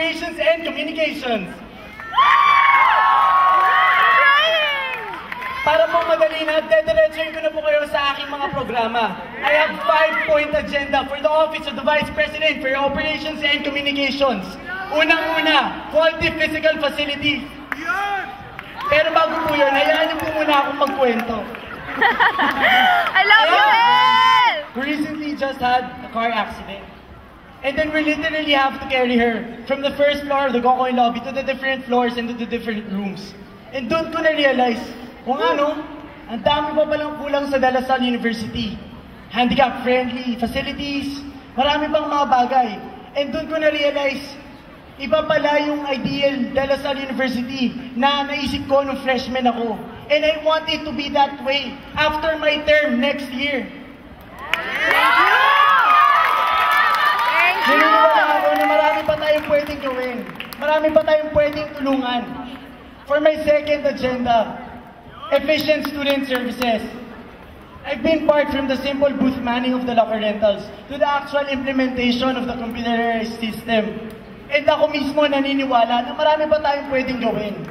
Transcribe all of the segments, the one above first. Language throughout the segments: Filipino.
Operations and Communications. Para po madali na, dediretsuhin ko na po kayo sa aking mga programa. I have 5-point agenda for the Office of the Vice President for Operations and Communications. Unang-una, quality physical facilities. Pero bago po yun, hayaan niyo po muna akong magkwento. I love you, El! We recently just had a car accident. And then we literally have to carry her from the first floor of the Gokoy lobby to the different floors and to the different rooms. And doon ko na-realize, kung ano, ang dami pa palang kulang sa De La Salle University. Handicap-friendly facilities, marami pang mga bagay. And doon ko na-realize, iba pala yung ideal De La Salle University na naisip ko nung freshman ako. And I want it to be that way after my term next year. Naniniwala ako na marami pa tayong pwedeng gawin. Marami pa tayong pwedeng tulungan. For my second agenda, efficient student services. I've been part from the simple booth manning of the locker rentals to the actual implementation of the computerized system. And ako mismo naniniwala na marami pa tayong pwedeng gawin.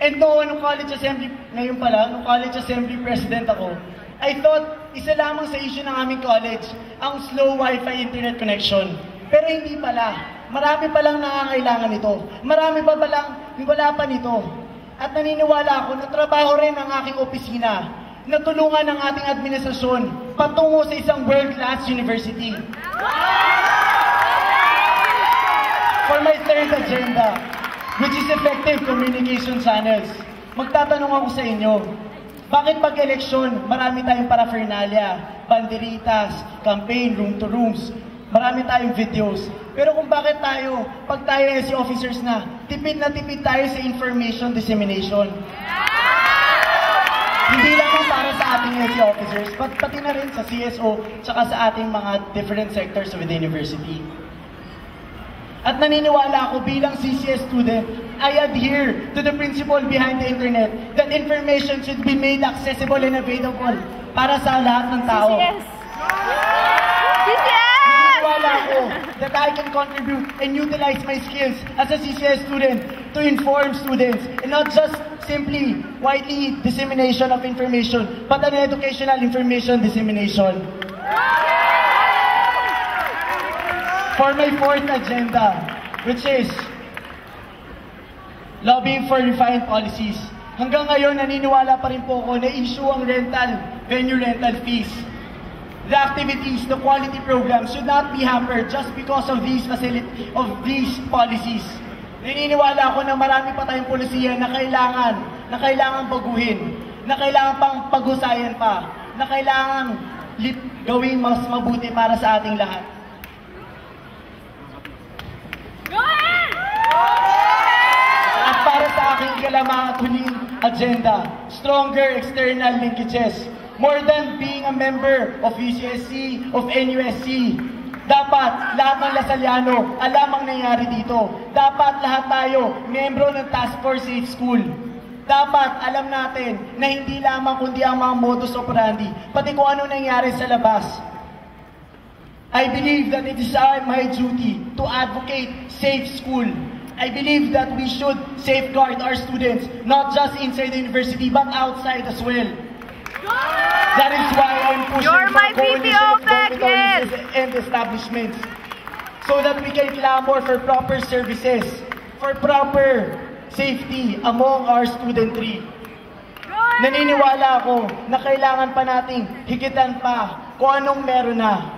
And nung college assembly, ngayon pala, nung college assembly president ako, I thought isa lamang sa issue ng aming college ang slow Wi-Fi internet connection. Pero hindi pala. Marami palang nangangailangan nito. Marami pa palang wala pa nito. At naniniwala ako na trabaho rin ang aking opisina na tulungan ng ating administrasyon patungo sa isang world-class university. For my third agenda, which is effective communication channels, magtatanong ako sa inyo, bakit pag-eleksyon, marami tayong paraphernalia, banderitas, campaign, room-to-rooms, marami tayong videos. Pero kung bakit tayo, pag tayo SC officers na tipid tayo sa information dissemination. Hindi lang para sa ating SC officers, pati na rin sa CSO, tsaka sa ating mga different sectors of the university. At naniniwala ako bilang CCS student, I adhere to the principle behind the internet that information should be made accessible and available para sa lahat ng tao. CCS! CCS! Naniniwala ako that I can contribute and utilize my skills as a CCS student to inform students and not just simply widely dissemination of information, but an educational information dissemination. For my fourth agenda, which is lobbying for refined policies. Hanggang ngayon, naniniwala pa rin po ako na issue ang venue rental fees. The activities, the quality programs should not be hampered just because of these policies. Naniniwala ako na marami pa tayong polisiya na kailangan baguhin, na kailangan pang pag-husayan pa, na kailangan gawing mas mabuti para sa ating lahat. At para sa aking ikalamang at huling agenda, stronger external linkages. More than being a member of UCSC, of NUSC, dapat lahat ng Lasaliano alam ang nangyari dito. Dapat lahat tayo, membro ng Task Force Safe School. Dapat alam natin na hindi lamang kundi ang mga modus operandi, pati kung ano nangyari sa labas. I believe that it is my duty to advocate safe school. I believe that we should safeguard our students, not just inside the university, but outside as well. That is why I'm pushing for coalition of dormitories and establishments, so that we can clamor for proper services, for proper safety among our studentry. Naniniwala ako na kailangan pa nating higitan pa kung anong meron na.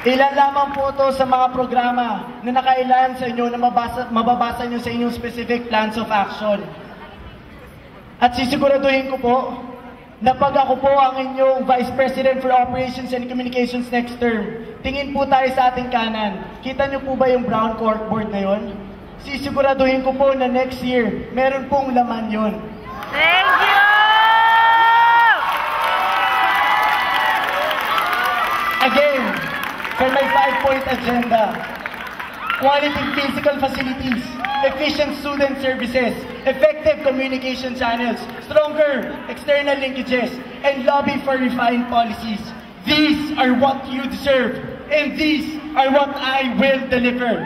Ilan lamang po ito sa mga programa na nakailan sa inyo na mababasa nyo sa inyong specific plans of action. At sisiguraduhin ko po na pag ako po ang inyong Vice President for Operations and Communications next term, tingin po tayo sa ating kanan. Kita nyo po ba yung brown corkboard na yon? Sisiguraduhin ko po na next year, meron pong laman yon. Thank you! Again, for my 5-point agenda, quality physical facilities, efficient student services, effective communication channels, stronger external linkages, and lobby for refined policies. These are what you deserve, and these are what I will deliver.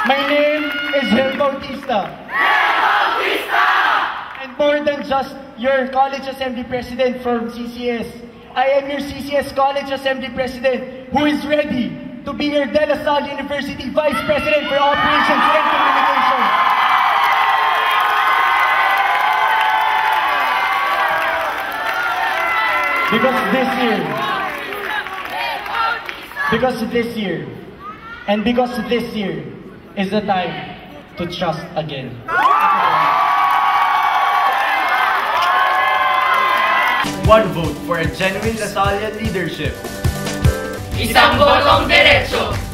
My name is Hel Bautista. And more than just your College Assembly President from CCS, I am your CCS College Assembly President who is ready to be your De La Salle University Vice President for Operations and Communications. Because this year is the time to trust again. One vote for a genuine Lasallian leadership. Isang botong derecho.